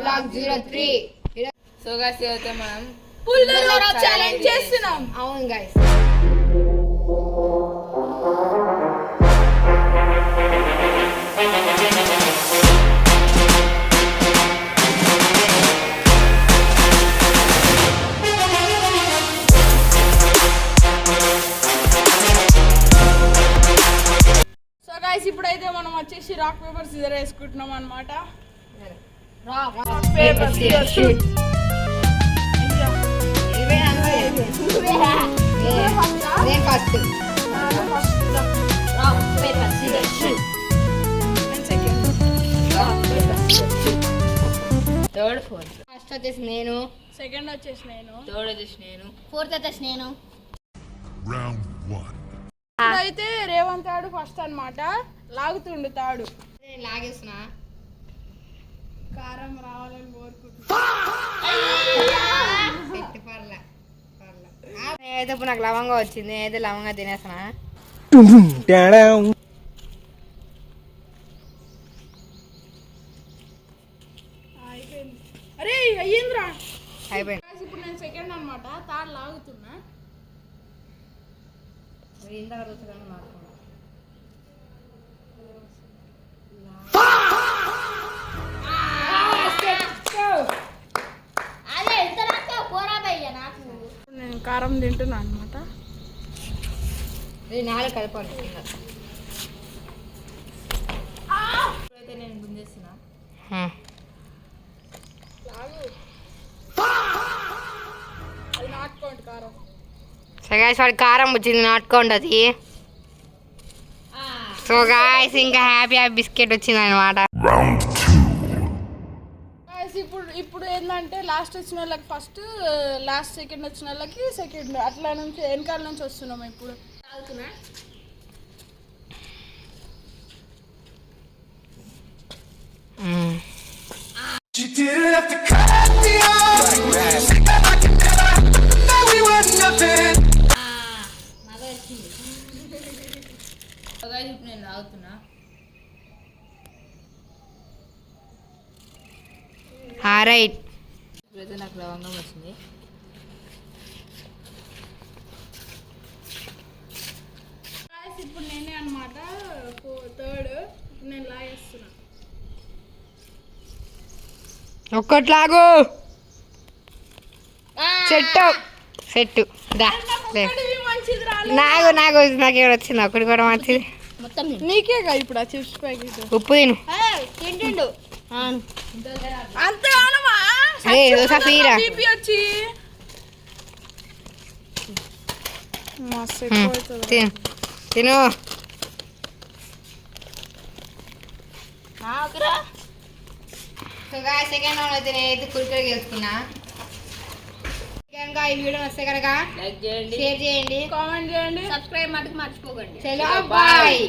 Blog 03. So guys అయితే మనం పుల్లల challenge చేస్తున్నాం. అవును గైస్. ఇప్పుడైతే మనం వచ్చేసి రాక్ పేపర్ సిజర్ వేసుకుంటున్నాం అన్నమాట. Rock paper scissor shoot. నేను first. Rock paper scissor shoot. Third fourth. First వచ్చేసి నేను, సెకండ్ వచ్చేసి నేను, థర్డ్ వచ్చేసి నేను, ఫోర్త్ వచ్చేసి నేను. Round 1. అయితే రేవంత్ తాడు ఫస్ట్ అన్నమాట. లాగుతుండు తాడు. నేను లాగేస్తున్నా. కారం రావాలని కోరుకుంటున్నా. నేనైతే ఇప్పుడు నాకు లవంగా వచ్చింది. నేనైతే లవంగా తినేస్తున్నా. అయిపోయింది. అరే అయ్యిందిరా. అయిపోయింది. ఇప్పుడు నేను సెకండ్ అన్నమాట. తాడు లాగుతున్నా. ఇందాక రుచిగానే మాట్లాడు. నేను కారం తింటున్నా అనమాట. నాలుగు కలపాలి. ఇప్పుడైతే నేను గుంజేస్తున్నా. అది నాటుకోండి కారం. సో గాయస్ వాడి కారం వచ్చింది, నాటుకోండి అది. సో గాయస్ ఇంకా హ్యాపీ బిస్కెట్ వచ్చింది అనమాట. Round 2. ఇప్పుడు ఏంటంటే లాస్ట్ వచ్చిన వాళ్ళకి ఫస్ట్, లాస్ట్ సెకండ్ వచ్చిన వాళ్ళకి సెకండ్, అట్లా నుంచి వెనకాల నుంచి వస్తున్నాం ఇప్పుడు. ఇప్పుడు నేను లాగుతున్నా. రైట్. ఇప్పుడైతే నాకు లవంగం వచ్చింది. ఇప్పుడు నేనే అనమాట థర్డ్. నేను లాగేస్తున్నా. ఒక్కట్లాగు చెట్టు సెట్టు దా. నాకేమైనా వచ్చింది ఒకటి కూడా మంచిది. నీకేగా ఇప్పుడు ఆ చిప్స్ ప్యాకెట్. ఉప్పు తిను. తింటుండు అంతే. వచ్చి మస్తు ఎక్కువ అవుతుంది. తిను తిను. సెకండ్ రౌండ్ అయితే నేనైతే కురికలు గెలుచుకున్నా. ఈ వీడియో వస్తే కనుక లైక్ చేయండి, షేర్ చేయండి, కామెంట్ చేయండి, సబ్స్క్రైబ్ మటుకు మర్చిపోకండి. చలో బాయ్.